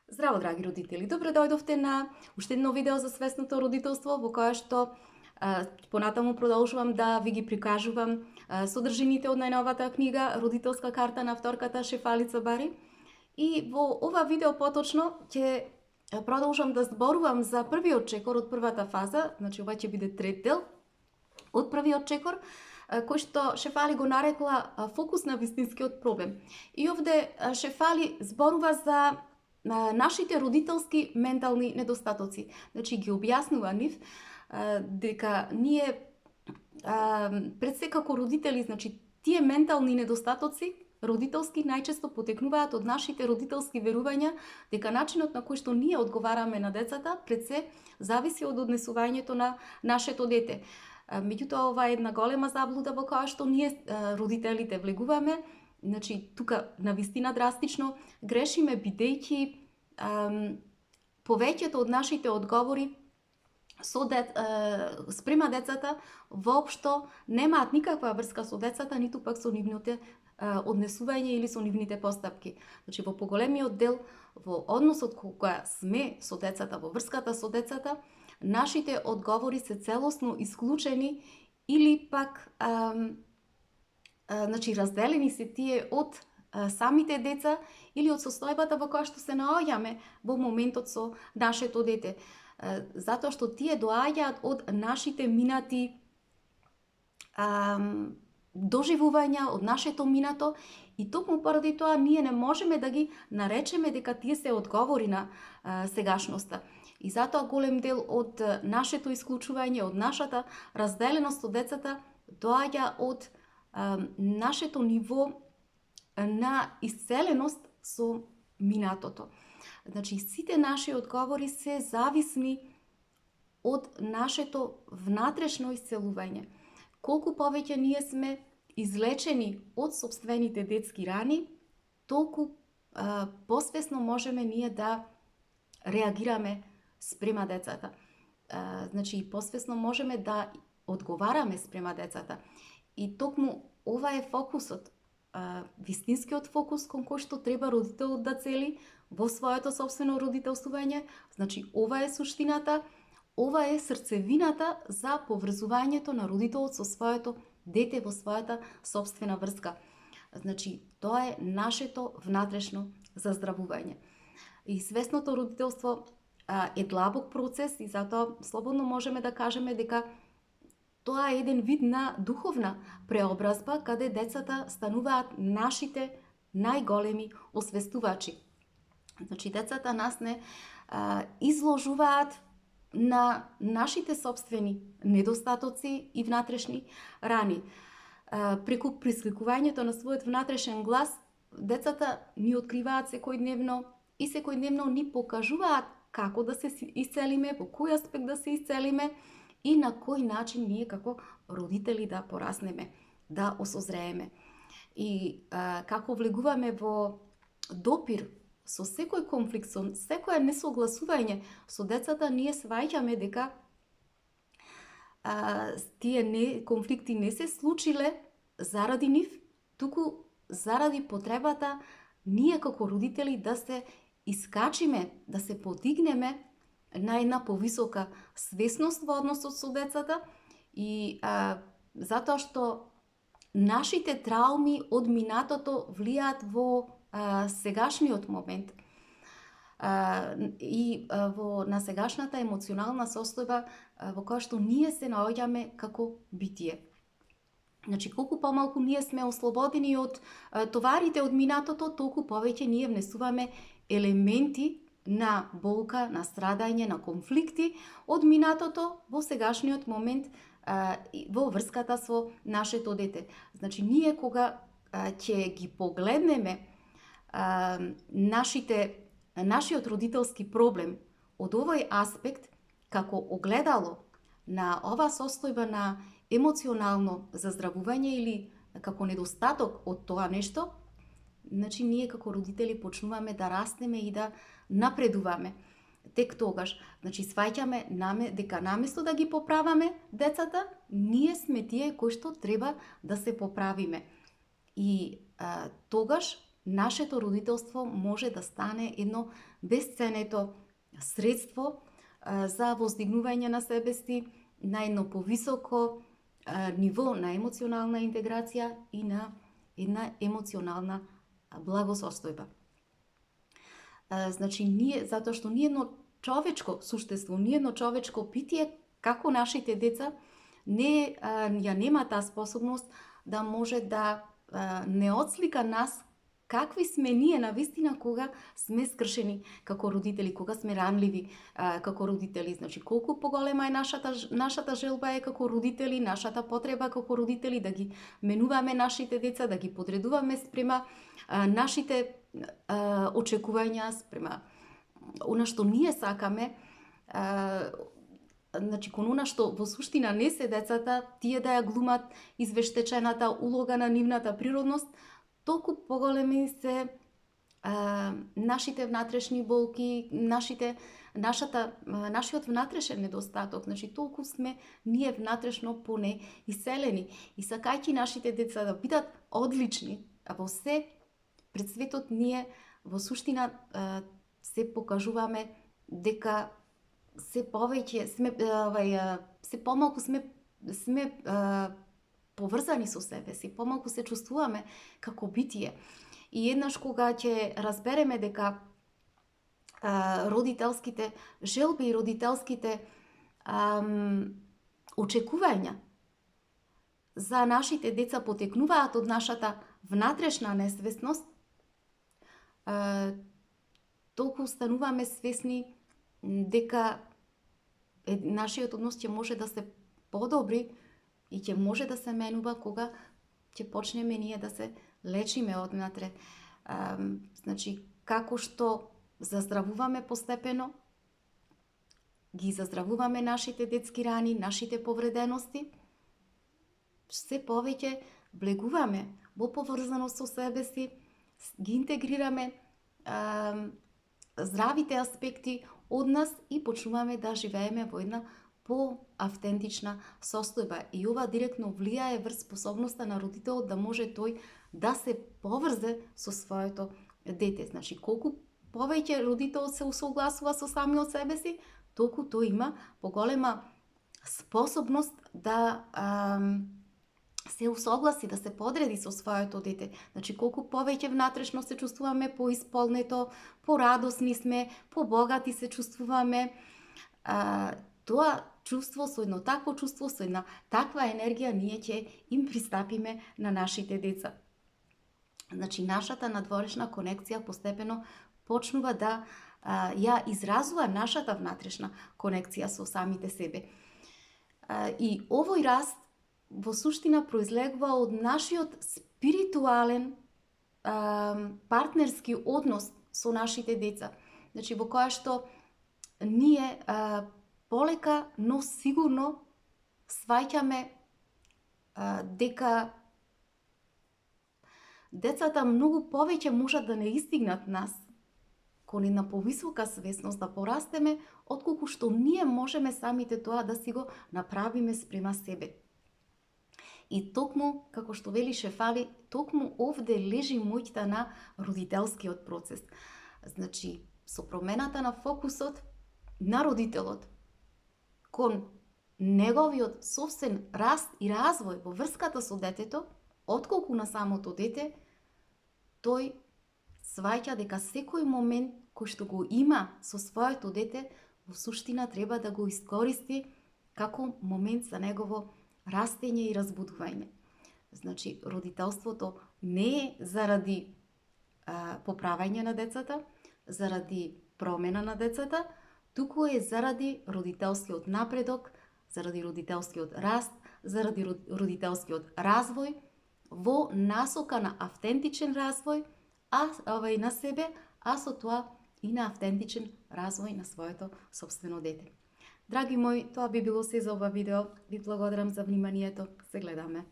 Здраво, драги родители! Добро дојдовте на уште едно видео за свесното родителство, во кое што понатаму продолжувам да ви ги прикажувам содржините од најновата книга Родителска карта на авторката Шефалица Бари. И во ова видео поточно ќе продолжам да зборувам за првиот чекор од првата фаза, значи ова ќе биде трет дел од првиот чекор, кој што Шефали го нарекла фокус на вистинскиот проблем. И овде Шефали зборува за нашите родителски ментални недостатоци. Значи ги објаснува нив дека ние пред се како родители, значи тие ментални недостатоци родителски најчесто потекнуваат од нашите родителски верувања дека начинот на кој што ние одговараме на децата пред се зависи од однесувањето на нашето дете. Меѓутоа, ова е една голема заблуда во која што ние родителите влегуваме. Значи, тука навистина драстично грешиме, бидејќи повеќето од нашите одговори спрема децата воопшто немаат никаква врска со децата, ниту пак со нивните однесување или со нивните постапки. Значи, во поголемиот дел, во односот кога сме со децата, во врската со децата, нашите одговори се целосно исклучени или пак значи разделени се тие од самите деца или од состојбата во која што се наоѓаме во моментот со нашето дете. Затоа што тие доаѓаат од нашите минати доживувања, од нашето минато, и токму поради тоа ние не можеме да ги наречеме дека тие се одговори на сегашноста. И затоа голем дел од нашето исклучување, од нашата разделеност од децата доаѓа од нашето ниво на исцеленост со минатото. Значи, сите наши одговори се зависни од нашето внатрешно исцелување. Колку повеќе ние сме излечени од сопствените детски рани, толку посвесно можеме ние да реагираме спрема децата. Значи, посвесно можеме да одговараме спрема децата. И токму ова е фокусот, вистинскиот фокус кон кој што треба родителот да цели во своето собствено родителствување. Значи, ова е суштината, ова е срцевината за поврзувањето на родителот со своето дете во својата собствена врска. Значи, тоа е нашето внатрешно заздравување. И свесното родителство е длабок процес и затоа слободно можеме да кажеме дека тоа е еден вид на духовна преобразба, каде децата стануваат нашите најголеми освестувачи. Значи, децата нас не изложуваат на нашите собствени недостатоци и внатрешни рани. Преку присликувањето на својот внатрешен глас, децата ни откриваат секојдневно и секојдневно ни покажуваат како да се исцелиме, во кој аспект да се исцелиме и на кој начин ние како родители да пораснеме, да осозрееме. И како влегуваме во допир со секој конфликт, со секоја несогласување со децата, ние сваќаме дека тие конфликти не се случиле заради нив, туку заради потребата ние како родители да се искачиме, да се подигнеме на една повисока свесност во односот со децата и затоа што нашите трауми од минатото влијаат во сегашниот момент и на сегашната емоционална состојба во која што ние се наоѓаме како битие. Значи, колку помалку ние сме ослободени од товарите од минатото, толку повеќе ние внесуваме елементи на болка, на страдање, на конфликти од минатото во сегашниот момент во врската со нашето дете. Значи, ние кога ќе ги погледнеме нашиот родителски проблем од овој аспект како огледало на ова состојба на емоционално заздравување или како недостаток од тоа нешто, значи ние како родители почнуваме да растеме и да напредуваме. Тек тогаш, значи сваќаме дека наместо да ги поправаме децата, ние сме тие кои што треба да се поправиме. И тогаш нашето родителство може да стане едно безценето средство за воздигнување на себе си на едно повисоко ниво на емоционална интеграција и на една емоционална благосостојба. Значи, затоа што ние едно човечко суштество, ние едно човечко битие, како нашите деца, ја нема таа способност да може да не отслика нас какви сме ние навистина кога сме скршени како родители, кога сме ранливи како родители. Значи, колку поголема е нашата желба е како родители, нашата потреба како родители да ги менуваме нашите деца, да ги подредуваме спрема нашите очекувања, спрема она што ние сакаме, значи кон она што во суштина не се децата, тие да ја глумат извештечената улога на нивната природност, толку поголеми се нашите внатрешни болки, нашиот внатрешен недостаток. Значи, толку сме ние внатрешно поне иселени. И сакајќи нашите деца да бидат одлични, а во се пред светот ние во суштина се покажуваме дека се повеќе сме се помалку сме поврзани со себе си, помалку се чувствуваме како битие. И еднаш кога ќе разбереме дека родителските желби и родителските очекувања за нашите деца потекнуваат од нашата внатрешна несвесност, толку стануваме свесни дека нашиот однос ќе може да се подобри и ќе може да се менува кога ќе почнеме ние да се лечиме однатре. Значи, како што заздравуваме постепено, ги заздравуваме нашите детски рани, нашите повредености, се повеќе влегуваме во поврзаност со себе си, ги интегрираме здравите аспекти од нас и почнуваме да живееме во една по-автентична состојба. И ова директно влијае врз способноста на родителот да може тој да се поврзе со своето дете. Значи, колку повеќе родителот се усогласува со самиот себе си, толку тој има поголема способност да се усогласи, да се подреди со своето дете. Значи, колку повеќе внатрешно се чувствуваме поисполнето, порадосни сме, побогати се чувствуваме, тоа чувство, со едно такво чувство, со една таква енергија, ние ќе им пристапиме на нашите деца. Значи, нашата надворешна конекција постепено почнува да ја изразува нашата внатрешна конекција со самите себе. И овој раст во суштина произлегува од нашиот спиритуален партнерски однос со нашите деца. Значи, во која што ние полека, но сигурно сваќаме дека децата многу повеќе можат да не истигнат нас кон една повисока свесност да порастеме, отколку што ние можеме самите тоа да си го направиме спрема себе. И токму, како што вели Шефали, токму овде лежи моќта на родителскиот процес. Значи, со промената на фокусот на родителот кон неговиот собствен раст и развој во врската со детето, отколку на самото дете, тој сваќа дека секој момент кој што го има со своето дете, во суштина треба да го искористи како момент за негово растење и разбудување. Значи, родителството не е заради поправање на децата, заради промена на децата, туку е заради родителскиот напредок, заради родителскиот раст, заради родителскиот развој, во насока на автентичен развој, на себе, а со тоа и на автентичен развој на своето собствено дете. Драги мои, тоа би било се за ова видео. Ви благодарам за вниманието. Се гледаме.